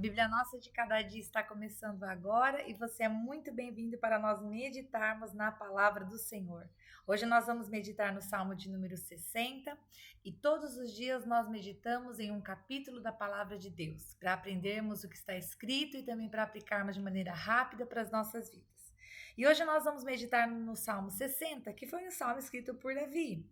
Bíblia Nossa de Cada Dia está começando agora e você é muito bem-vindo para nós meditarmos na palavra do Senhor. Hoje nós vamos meditar no Salmo de número 60 e todos os dias nós meditamos em um capítulo da palavra de Deus, para aprendermos o que está escrito e também para aplicarmos de maneira rápida para as nossas vidas. E hoje nós vamos meditar no Salmo 60, que foi um salmo escrito por Davi.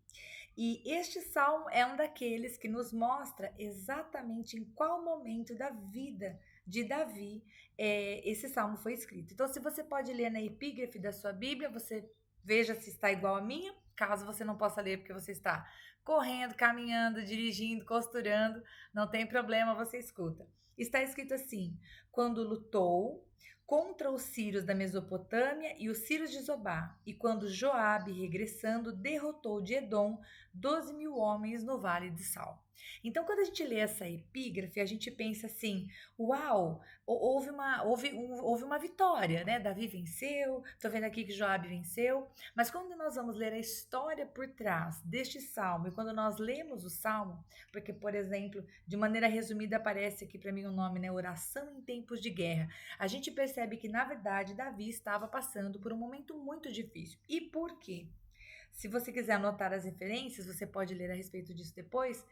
E este salmo é um daqueles que nos mostra exatamente em qual momento da vida de Davi esse salmo foi escrito. Então, se você pode ler na epígrafe da sua Bíblia, você veja se está igual a minha. Caso você não possa ler porque você está correndo, caminhando, dirigindo, costurando, não tem problema, você escuta. Está escrito assim: quando lutou contra os sírios da Mesopotâmia e os sírios de Zobá, e quando Joabe, regressando, derrotou de Edom 12.000 homens no Vale de Sal. Então, quando a gente lê essa epígrafe, a gente pensa assim: uau, houve uma vitória, né? Davi venceu, estou vendo aqui que Joabe venceu, mas quando nós vamos ler a história por trás deste salmo, e quando nós lemos o salmo, porque, por exemplo, de maneira resumida aparece aqui para mim o nome, né? Oração em tempos de guerra. A gente percebe que, na verdade, Davi estava passando por um momento muito difícil. E por quê? Se você quiser anotar as referências, você pode ler a respeito disso depois.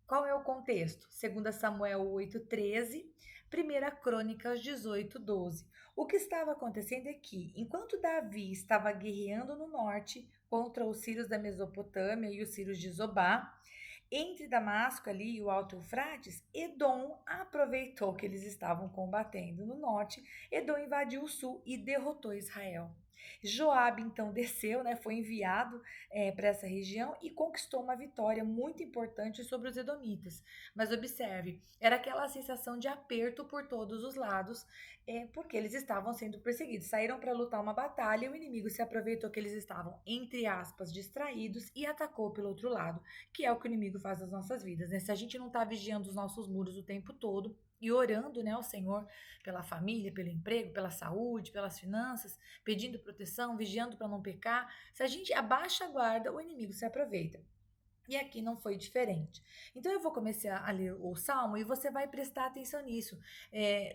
Qual é o contexto? 2 Samuel 8,13, 1 Crônicas 18,12. O que estava acontecendo é que, enquanto Davi estava guerreando no norte contra os sírios da Mesopotâmia e os sírios de Zobá, entre Damasco ali e o Alto Eufrates, Edom aproveitou que eles estavam combatendo no norte. Edom invadiu o sul e derrotou Israel. Joabe então desceu, né, foi enviado para essa região e conquistou uma vitória muito importante sobre os edomitas. Mas observe, era aquela sensação de aperto por todos os lados, porque eles estavam sendo perseguidos. Saíram para lutar uma batalha e o inimigo se aproveitou que eles estavam, entre aspas, distraídos e atacou pelo outro lado, que é o que o inimigo faz nas nossas vidas, né? Se a gente não está vigiando os nossos muros o tempo todo e orando, né, ao Senhor pela família, pelo emprego, pela saúde, pelas finanças, pedindo proteção, vigiando para não pecar, se a gente abaixa a guarda, o inimigo se aproveita. E aqui não foi diferente. Então eu vou começar a ler o Salmo e você vai prestar atenção nisso.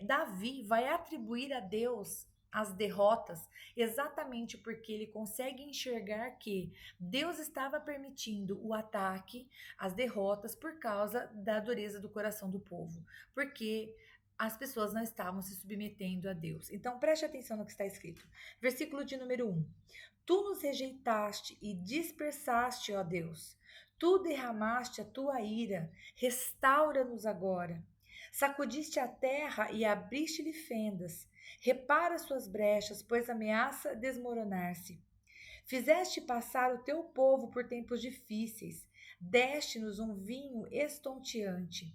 Davi vai atribuir a Deus as derrotas exatamente porque ele consegue enxergar que Deus estava permitindo o ataque, as derrotas, por causa da dureza do coração do povo. Porque as pessoas não estavam se submetendo a Deus. Então preste atenção no que está escrito. Versículo de número 1. Tu nos rejeitaste e dispersaste, ó Deus. Tu derramaste a tua ira, restaura-nos agora. Sacudiste a terra e abriste-lhe fendas. Repara suas brechas, pois ameaça desmoronar-se. Fizeste passar o teu povo por tempos difíceis. Deste-nos um vinho estonteante.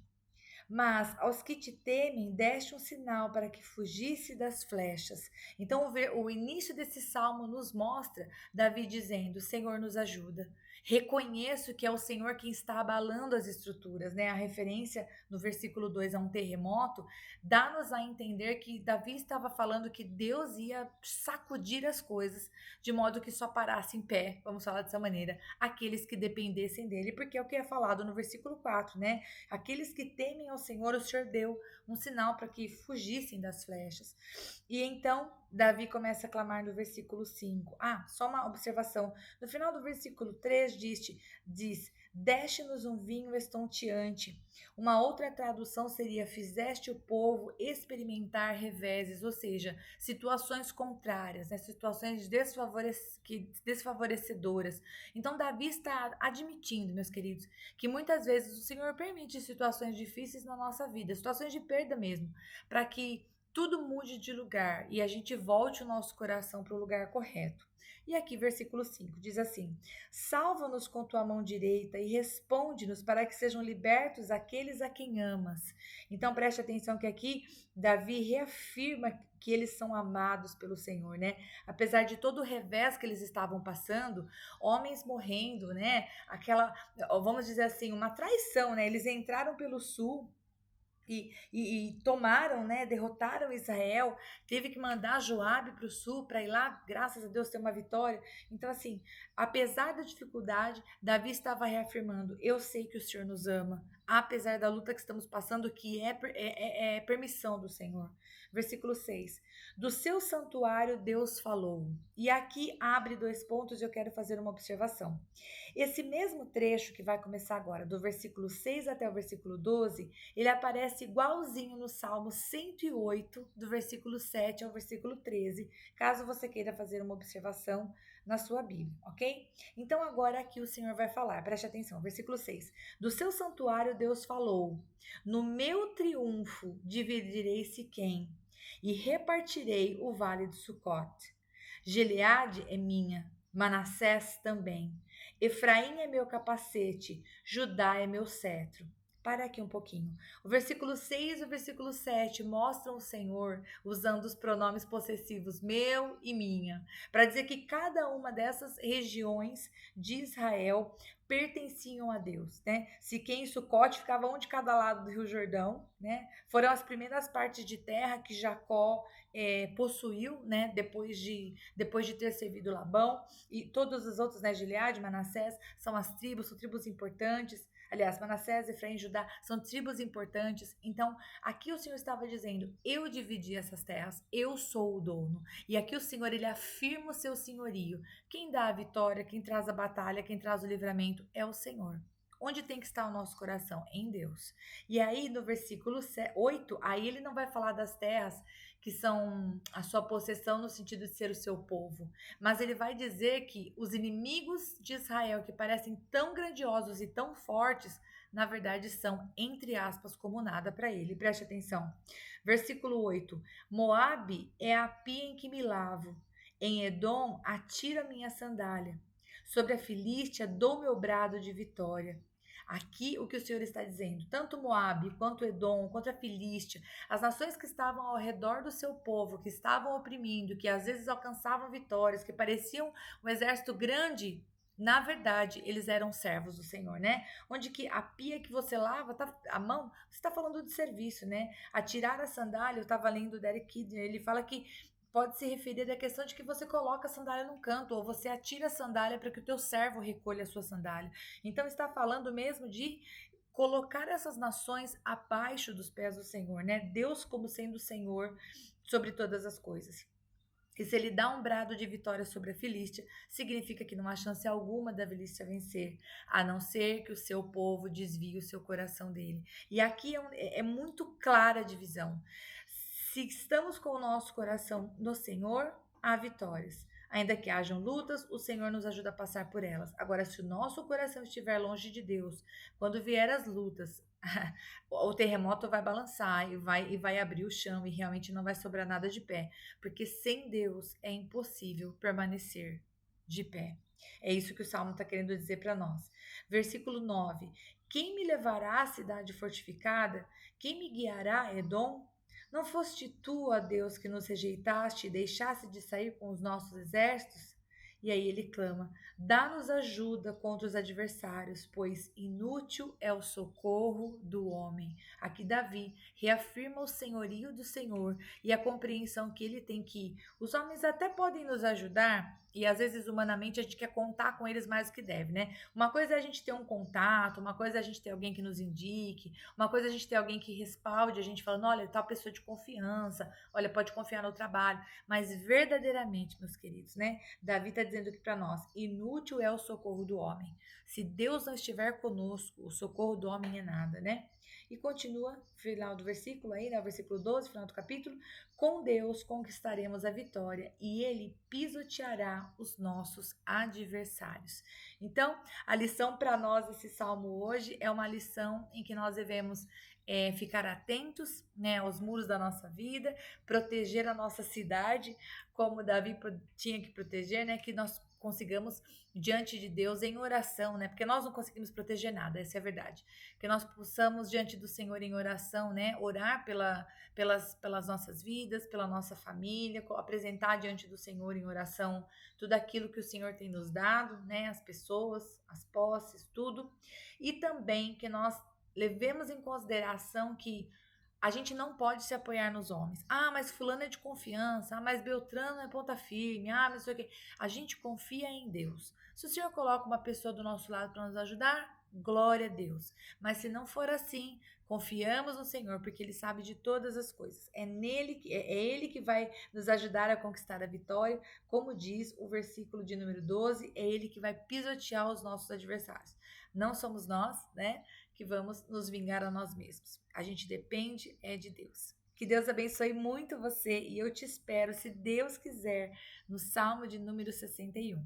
Mas aos que te temem, deste um sinal para que fugisse das flechas. Então, o início desse salmo nos mostra Davi dizendo: Senhor, nos ajuda. Reconheço que é o Senhor quem está abalando as estruturas, né? A referência no versículo 2 a um terremoto dá-nos a entender que Davi estava falando que Deus ia sacudir as coisas de modo que só parasse em pé, vamos falar dessa maneira, aqueles que dependessem dele, porque é o que é falado no versículo 4, né? Aqueles que temem ao Senhor, o Senhor deu um sinal para que fugissem das flechas. E então Davi começa a clamar no versículo 5. Só uma observação. No final do versículo 3 diz: deste-nos um vinho estonteante. Uma outra tradução seria: fizeste o povo experimentar reveses, ou seja, situações contrárias, né? Situações desfavorecedoras. Então Davi está admitindo, meus queridos, que muitas vezes o Senhor permite situações difíceis na nossa vida, situações de perda mesmo, para que tudo mude de lugar e a gente volte o nosso coração para o lugar correto. E aqui, versículo 5, diz assim: salva-nos com tua mão direita e responde-nos para que sejam libertos aqueles a quem amas. Então preste atenção que aqui Davi reafirma que eles são amados pelo Senhor, né? Apesar de todo o revés que eles estavam passando, homens morrendo, né? Vamos dizer assim, uma traição, né? Eles entraram pelo sul e tomaram, né, derrotaram Israel, teve que mandar Joabe para o sul para ir lá, graças a Deus, ter uma vitória. Então, assim, apesar da dificuldade, Davi estava reafirmando: eu sei que o Senhor nos ama, apesar da luta que estamos passando, que é permissão do Senhor. Versículo 6. Do seu santuário Deus falou. E aqui abre 2 pontos e eu quero fazer uma observação. Esse mesmo trecho que vai começar agora, do versículo 6 até o versículo 12, ele aparece igualzinho no Salmo 108, do versículo 7 ao versículo 13, caso você queira fazer uma observação na sua Bíblia, ok? Então agora aqui o Senhor vai falar, preste atenção, versículo 6. Do seu santuário Deus falou, no meu triunfo dividirei Siquém e repartirei o vale de Sucote. Gileade é minha, Manassés também. Efraim é meu capacete, Judá é meu cetro. Para aqui um pouquinho. O versículo 6 e o versículo 7 mostram o Senhor usando os pronomes possessivos meu e minha, para dizer que cada uma dessas regiões de Israel pertenciam a Deus, né? Siquém e Sucote ficavam um de cada lado do Rio Jordão, né? Foram as primeiras partes de terra que Jacó possuiu, né? Depois de ter servido Labão, e todos os outros, né? Gileade, Manassés, são tribos importantes. Aliás, Manassés, Efraim e Judá são tribos importantes. Então, aqui o Senhor estava dizendo, eu dividi essas terras, eu sou o dono. E aqui o Senhor, ele afirma o seu senhorio. Quem dá a vitória, quem traz a batalha, quem traz o livramento é o Senhor. Onde tem que estar o nosso coração? Em Deus. E aí, no versículo 8, aí ele não vai falar das terras que são a sua possessão no sentido de ser o seu povo, mas ele vai dizer que os inimigos de Israel, que parecem tão grandiosos e tão fortes, na verdade são, entre aspas, como nada para ele. Preste atenção. Versículo 8. Moabe é a pia em que me lavo. Em Edom atiro a minha sandália. Sobre a Filístia dou meu brado de vitória. Aqui o que o Senhor está dizendo, tanto Moabe, quanto Edom, quanto a Filístia, as nações que estavam ao redor do seu povo, que estavam oprimindo, que às vezes alcançavam vitórias, que pareciam um exército grande, na verdade, eles eram servos do Senhor, né? Onde que a pia que você lava, a mão, você está falando de serviço, né? Atirar a sandália, eu estava lendo o Derek Kidner, ele fala que pode se referir à questão de que você coloca a sandália num canto ou você atira a sandália para que o teu servo recolha a sua sandália. Então está falando mesmo de colocar essas nações abaixo dos pés do Senhor, né? Deus como sendo o Senhor sobre todas as coisas. E se ele dá um brado de vitória sobre a Filístia, significa que não há chance alguma da Filístia vencer, a não ser que o seu povo desvie o seu coração dele. E aqui é muito clara a divisão. Se estamos com o nosso coração no Senhor, há vitórias. Ainda que hajam lutas, o Senhor nos ajuda a passar por elas. Agora, se o nosso coração estiver longe de Deus, quando vier as lutas, o terremoto vai balançar e vai abrir o chão e realmente não vai sobrar nada de pé. Porque sem Deus é impossível permanecer de pé. É isso que o Salmo está querendo dizer para nós. Versículo 9. Quem me levará à cidade fortificada? Quem me guiará a Edom? Não foste tu, ó Deus, que nos rejeitaste e deixaste de sair com os nossos exércitos? E aí ele clama: dá-nos ajuda contra os adversários, pois inútil é o socorro do homem. Aqui Davi reafirma o senhorio do Senhor e a compreensão que ele tem que os homens até podem nos ajudar, e às vezes humanamente a gente quer contar com eles mais do que deve, né? Uma coisa é a gente ter um contato, uma coisa é a gente ter alguém que nos indique, uma coisa é a gente ter alguém que respalde a gente falando, olha, tal pessoa de confiança, olha, pode confiar no trabalho, mas verdadeiramente, meus queridos, né? Davi está dizendo aqui para nós, inútil é o socorro do homem. Se Deus não estiver conosco, o socorro do homem é nada, né? E continua, final do versículo aí, né? O versículo 12, final do capítulo, com Deus conquistaremos a vitória e ele pisoteará os nossos adversários. Então, a lição para nós desse salmo hoje é uma lição em que nós devemos ficar atentos, né, aos muros da nossa vida, proteger a nossa cidade, como Davi tinha que proteger, né, que nós consigamos diante de Deus em oração, né, porque nós não conseguimos proteger nada, essa é a verdade, que nós possamos diante do Senhor em oração, né, orar pelas nossas vidas, pela nossa família, apresentar diante do Senhor em oração tudo aquilo que o Senhor tem nos dado, né, as pessoas, as posses, tudo, e também que nós levemos em consideração que a gente não pode se apoiar nos homens. Ah, mas fulano é de confiança. Ah, mas Beltrano é ponta firme. Ah, mas não sei o quê. A gente confia em Deus. Se o Senhor coloca uma pessoa do nosso lado para nos ajudar, glória a Deus. Mas se não for assim, confiamos no Senhor, porque Ele sabe de todas as coisas. É Ele que vai nos ajudar a conquistar a vitória. Como diz o versículo de número 12, é Ele que vai pisotear os nossos adversários. Não somos nós, né, que vamos nos vingar a nós mesmos. A gente depende de Deus. Que Deus abençoe muito você e eu te espero, se Deus quiser, no Salmo de número 61.